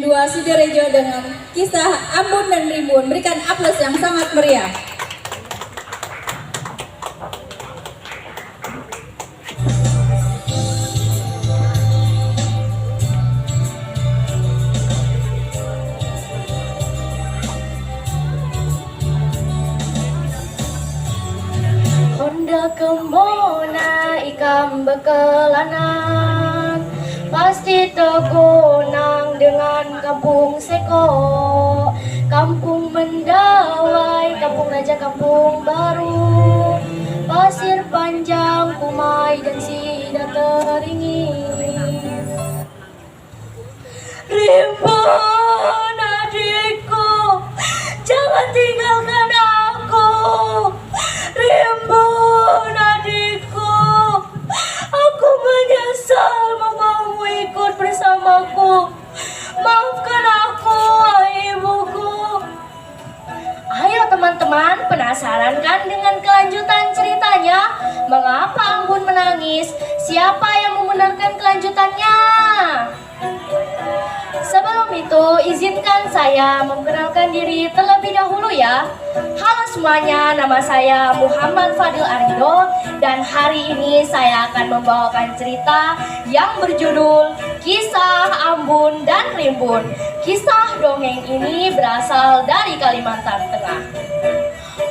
2 Sidorejo dengan kisah Ambon dan Rimbun. Berikan aplaus yang sangat meriah. Honda kemana ikam bekelanan, pasti tergonang dengan kampung Seko, kampung Mendawai, kampung Raja, kampung baru, pasir panjang, Kumai dan Sida teringin. Rimbun adikku, jangan tinggalkan aku. Rimbun adikku, aku menyesal membawamu ikut bersamaku. Maafkan aku, ibuku. Ayo teman-teman, penasaran kan dengan kelanjutan ceritanya? Mengapa Ambon menangis? Siapa yang membenarkan kelanjutannya? Sebelum itu, izinkan saya memperkenalkan diri terlebih dahulu ya. Halo semuanya, nama saya Muhammad Fadil Arido dan hari ini saya akan membawakan cerita yang berjudul Kisah Ambon dan Rimbun. Kisah dongeng ini berasal dari Kalimantan Tengah.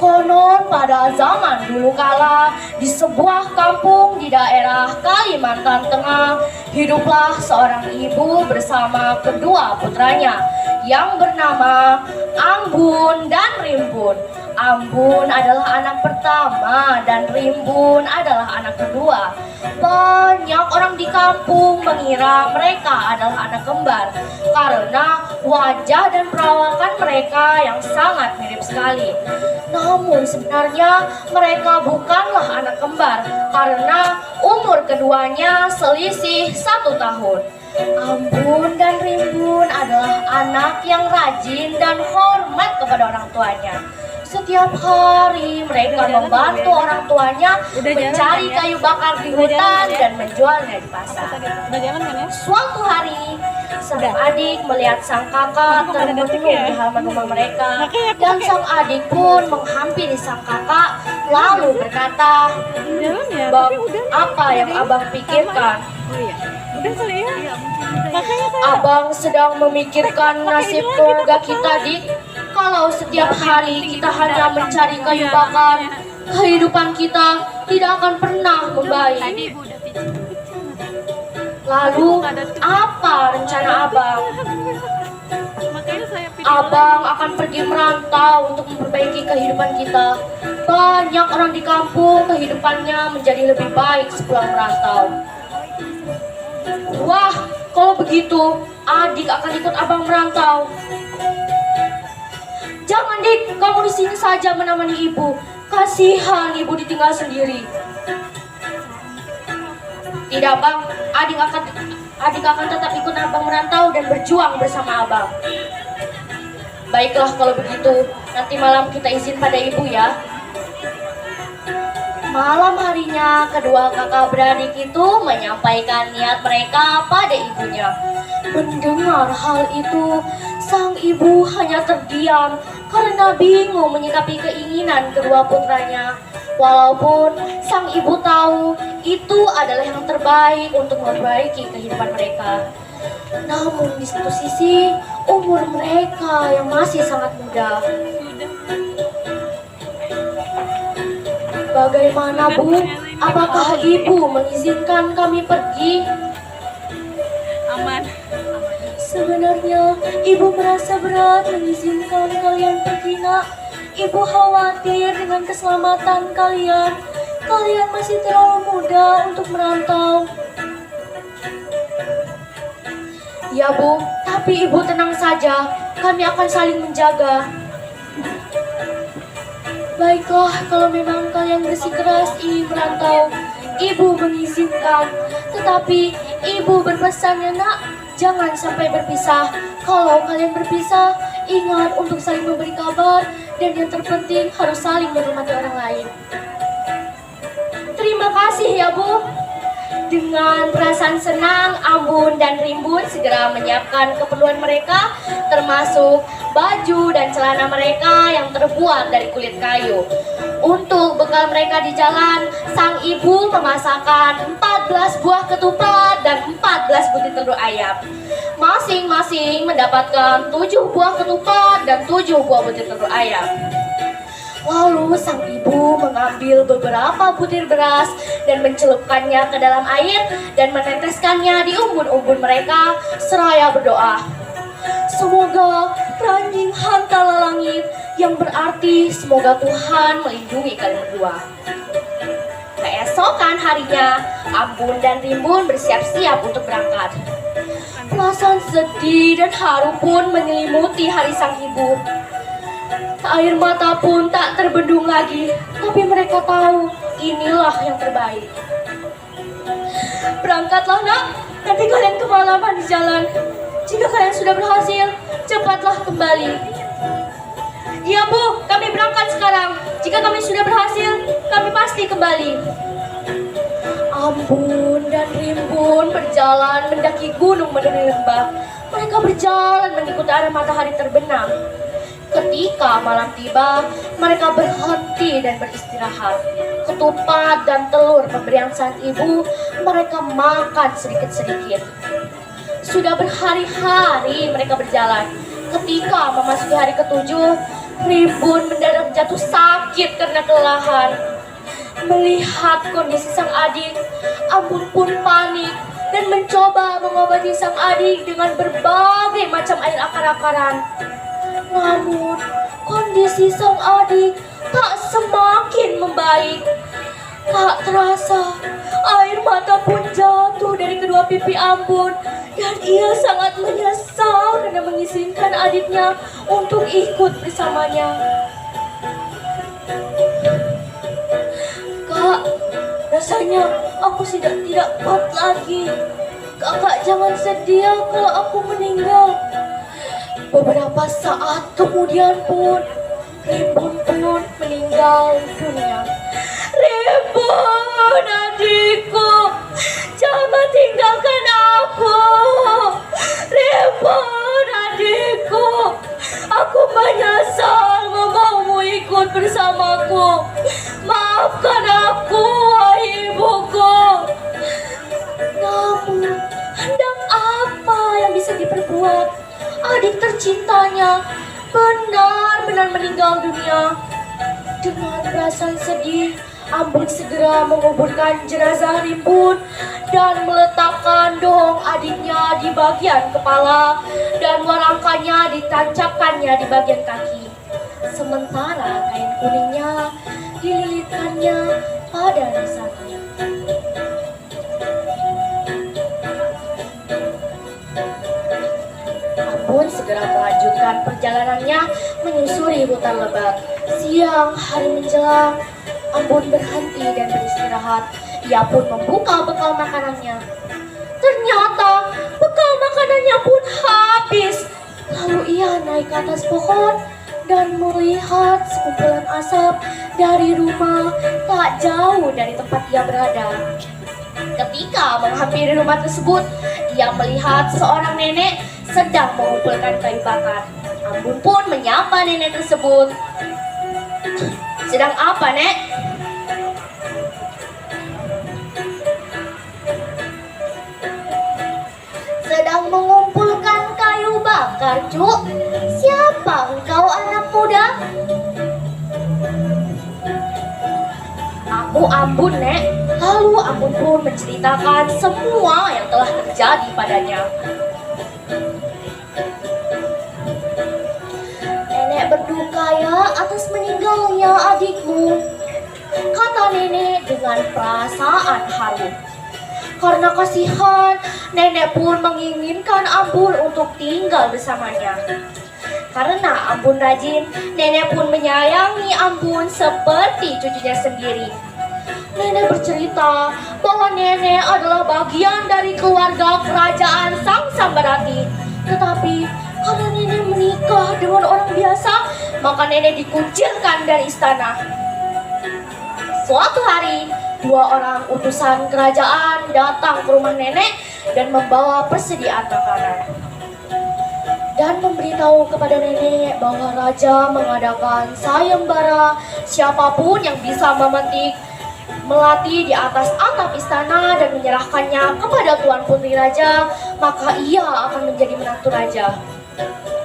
Konon pada zaman dulu kala di sebuah kampung di daerah Kalimantan Tengah hiduplah seorang ibu bersama kedua putranya yang bernama Ambon dan Rimbun. Ambon adalah anak pertama dan Rimbun adalah anak kedua. Banyak orang di kampung mengira mereka adalah anak kembar karena wajah dan perawakan mereka yang sangat mirip sekali. Namun sebenarnya mereka bukanlah anak kembar karena umur keduanya selisih 1 tahun. Ambon dan Rimbun adalah anak yang rajin dan hormat kepada orang tuanya. Setiap hari mereka membantu orang tuanya mencari kayu bakar di hutan dan menjualnya di pasar. Suatu hari, sang adik melihat sang kakak termenung di halaman rumah mereka, dan sang adik pun menghampiri sang kakak lalu berkata, "Bang, apa yang abang pikirkan?" "Abang sedang memikirkan nasib keluarga kita, Dik. Kalau setiap hari kita hanya mencari kayu bakar, kehidupan kita tidak akan pernah membaik. Lalu, apa rencana abang?" "Abang akan pergi merantau untuk memperbaiki kehidupan kita. Banyak orang di kampung kehidupannya menjadi lebih baik sepulang merantau." "Wah, kalau begitu, adik akan ikut abang merantau." "Jangan, Dik, kamu di sini saja menemani ibu. Kasihan ibu ditinggal sendiri." "Tidak, Bang. Adik akan tetap ikut abang merantau dan berjuang bersama abang." "Baiklah kalau begitu, nanti malam kita izin pada ibu ya." Malam harinya, kedua kakak beradik itu menyampaikan niat mereka pada ibunya. Mendengar hal itu, sang ibu hanya terdiam karena bingung menyikapi keinginan kedua putranya. Walaupun sang ibu tahu itu adalah yang terbaik untuk memperbaiki kehidupan mereka. Namun di satu sisi, umur mereka yang masih sangat muda. "Bagaimana, Bu? Apakah Ibu mengizinkan kami pergi?" Aman. "Sebenarnya Ibu merasa berat mengizinkan kalian pergi, Nak. Ibu khawatir dengan keselamatan kalian. Kalian masih terlalu muda untuk merantau." "Ya, Bu, tapi Ibu tenang saja. Kami akan saling menjaga." "Baiklah, kalau memang kalian bersikeras ingin merantau, Ibu mengizinkan. Tetapi Ibu berpesan ya, Nak, jangan sampai berpisah. Kalau kalian berpisah, ingat untuk saling memberi kabar, dan yang terpenting harus saling menghormati orang lain." "Terima kasih ya, Bu." Dengan perasaan senang, Ambun dan Rimbun segera menyiapkan keperluan mereka, termasuk baju dan celana mereka yang terbuat dari kulit kayu. Untuk bekal mereka di jalan, sang ibu memasakkan 14 buah ketupat dan 14 butir telur ayam. Masing-masing mendapatkan 7 buah ketupat dan 7 buah butir telur ayam. Lalu sang ibu mengambil beberapa butir beras dan mencelupkannya ke dalam air dan meneteskannya di umbun-umbun mereka seraya berdoa. Semoga ranjing hantala langit, yang berarti semoga Tuhan melindungi kalian berdua. Keesokan harinya, Ambun dan Rimbun bersiap-siap untuk berangkat. Perasaan sedih dan haru pun menyelimuti hari sang ibu. Air mata pun tak terbendung lagi, tapi mereka tahu inilah yang terbaik. Berangkatlah nak, nanti kalian kemalaman di jalan. Jika kalian sudah berhasil, cepatlah kembali. Iya bu, kami berangkat sekarang. Jika kami sudah berhasil, kami pasti kembali. Ambun dan Rimbun berjalan mendaki gunung menuruni lembah. Mereka berjalan mengikuti arah matahari terbenam. Ketika malam tiba, mereka berhenti dan beristirahat. Ketupat dan telur pemberian sang ibu mereka makan sedikit-sedikit. Sudah berhari-hari mereka berjalan. Ketika memasuki hari ketujuh, Rimbun mendadak jatuh sakit karena kelelahan. Melihat kondisi sang adik, Ambun pun panik dan mencoba mengobati sang adik dengan berbagai macam air akar-akaran. Namun, kondisi sang adik tak semakin membaik. Tak terasa, air mata pun jatuh dari kedua pipi Ambun dan ia sangat menyesal karena mengizinkan adiknya untuk ikut bersamanya. Kak, rasanya aku sudah tidak kuat lagi. Kakak jangan sedih ya kalau aku meninggal. Beberapa saat kemudian pun Rimbun pun meninggal dunia. Rimbun adikku, jangan tinggalkan aku. Rimbun adikku, aku menyesal membawamu ikut bersamaku. Maafkan aku, wahai ibuku. Namun, hendak apa yang bisa diperbuat? Adik tercintanya benar-benar meninggal dunia. Dengan perasaan sedih, Ambun segera menguburkan jenazah Rimbun dan meletakkan dohong adiknya di bagian kepala dan warangkanya ditancapkannya di bagian kaki. Sementara kain kuningnya dililitkannya pada dasarnya. Ambun segera melanjutkan perjalanannya menyusuri hutan lebat. Siang hari menjelang, Ambun berhenti dan beristirahat. Ia pun membuka bekal makanannya. Ternyata bekal makanannya pun habis. Lalu ia naik ke atas pohon dan melihat sekumpulan asap dari rumah tak jauh dari tempat ia berada. Ketika menghampiri rumah tersebut, ia melihat seorang nenek sedang mengumpulkan kayu bakar. Ambun pun menyapa nenek tersebut. Sedang apa, Nek? Sedang mengumpulkan kayu bakar, Cuk. Siapa engkau, anak muda? Aku Ambun, Nek. Lalu Ambun pun menceritakan semua yang telah terjadi padanya. Nenek berduka ya atas meninggalnya adikmu, kata nenek dengan perasaan haru. Karena kasihan, nenek pun menginginkan Ambun untuk tinggal bersamanya. Karena Ambun rajin, nenek pun menyayangi Ambun seperti cucunya sendiri. Nenek bercerita bahwa nenek adalah bagian dari keluarga kerajaan Sang Sambarati. Tetapi karena nenek menikah dengan orang biasa, maka nenek dikucilkan dari istana. Suatu hari, Dua orang utusan kerajaan datang ke rumah nenek dan membawa persediaan makanan. Dan memberitahu kepada nenek bahwa raja mengadakan sayembara siapapun yang bisa memetik melati di atas atap istana dan menyerahkannya kepada tuan putri raja, maka ia akan menjadi menantu raja.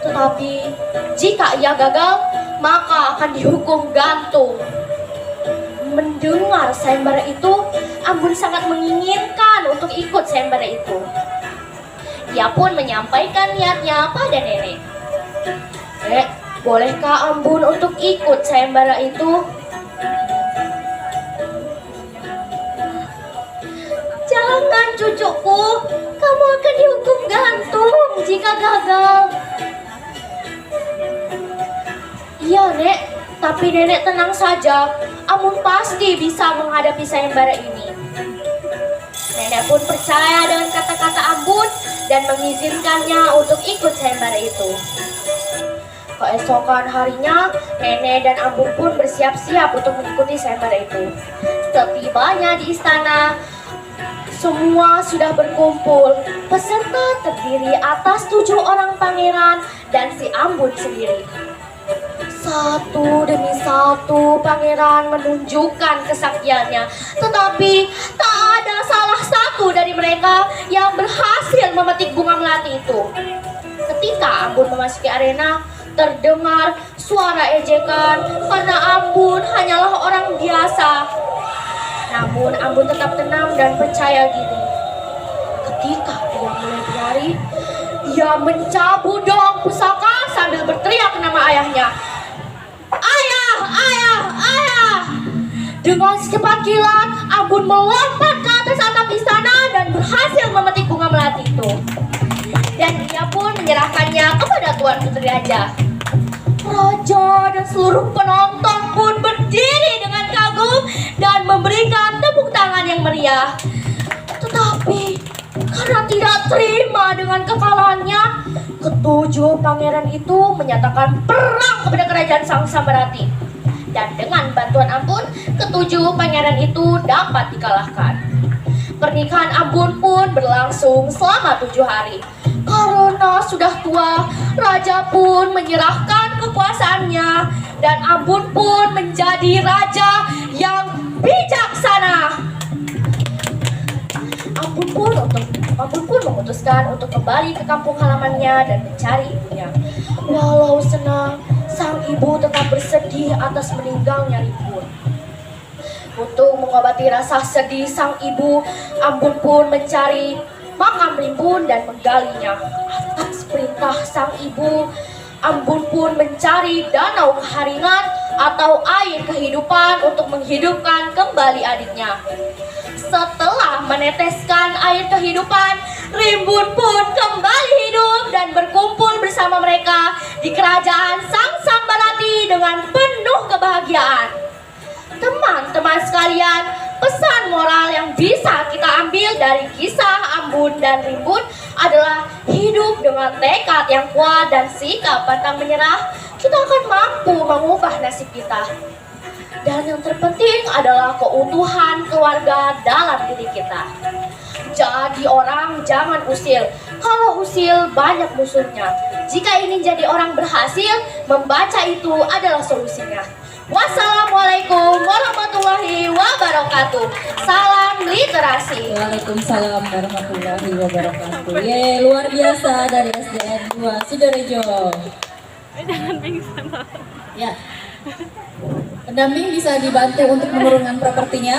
Tetapi jika ia gagal, maka akan dihukum gantung. Mendengar sayembara itu, Ambon sangat menginginkan untuk ikut sayembara itu. Ia pun menyampaikan niatnya pada nenek. Nek, bolehkah Ambon untuk ikut sayembara itu? Jangan cucuku, kamu akan dihukum gantung jika gagal. Iya nek, tapi nenek tenang saja, Ambon pasti bisa menghadapi sayembara ini. Nenek pun percaya dengan kata-kata Ambon dan mengizinkannya untuk ikut sayembara itu. Keesokan harinya, nenek dan Ambon pun bersiap-siap untuk mengikuti sayembara itu. Setibanya di istana, semua sudah berkumpul. Peserta terdiri atas 7 orang pangeran dan si Ambon sendiri. Satu demi satu pangeran menunjukkan kesaktiannya, tetapi tak ada salah satu dari mereka yang berhasil memetik bunga melati itu. Ketika Ambon memasuki arena, terdengar suara ejekan karena Ambon hanyalah orang biasa. Namun Ambon tetap tenang dan percaya diri. Ketika dia mulai berlari, dia mencabut doang pusaka sambil berteriak nama ayahnya. Ayah, ayah, ayah! Dengan secepat kilat, Ambon melompat ke atas atap istana dan berhasil memetik bunga melati itu. Dan dia pun menyerahkannya kepada tuan putri raja. Raja dan seluruh penonton pun berdiri dengan kagum dan memberikan tepuk tangan yang meriah. Tetapi karena tidak terima dengan kekalahannya, ketujuh pangeran itu menyatakan perang kepada kerajaan Sang Sambarati. Dan dengan bantuan Ambon, ketujuh pangeran itu dapat dikalahkan. Pernikahan Ambon pun berlangsung selama 7 hari. Karena sudah tua, raja pun menyerahkan kekuasaannya dan Ambon pun menjadi raja yang bijaksana. Ambon pun memutuskan untuk kembali ke kampung halamannya dan mencari ibunya. Walau senang, sang ibu tetap bersedih atas meninggalnya Rimbun. Untuk mengobati rasa sedih sang ibu, Ambon pun mencari makam Rimbun dan menggalinya. Atas perintah sang ibu, Ambon pun mencari danau keharingan atau air kehidupan untuk menghidupkan kembali adiknya. Setelah meneteskan air kehidupan, Rimbun pun kembali hidup dan berkumpul bersama mereka di kerajaan Sang Sambarati dengan penuh kebahagiaan. Teman-teman sekalian, pesan moral yang bisa kita ambil dari kisah Ambon dan Rimbun adalah hidup dengan tekad yang kuat dan sikap pantang menyerah, kita akan mampu mengubah nasib kita. Dan yang terpenting adalah keutuhan keluarga dalam diri kita. Jadi orang jangan usil. Kalau usil banyak musuhnya. Jika ingin jadi orang berhasil, membaca itu adalah solusinya. Wassalamualaikum warahmatullahi wabarakatuh. Salam literasi. Waalaikumsalam warahmatullahi wabarakatuh. Yeay, luar biasa dari SDN 2 Sidorejo. Jangan pingsan. Ya. Pendamping bisa dibantu untuk menurunkan propertinya.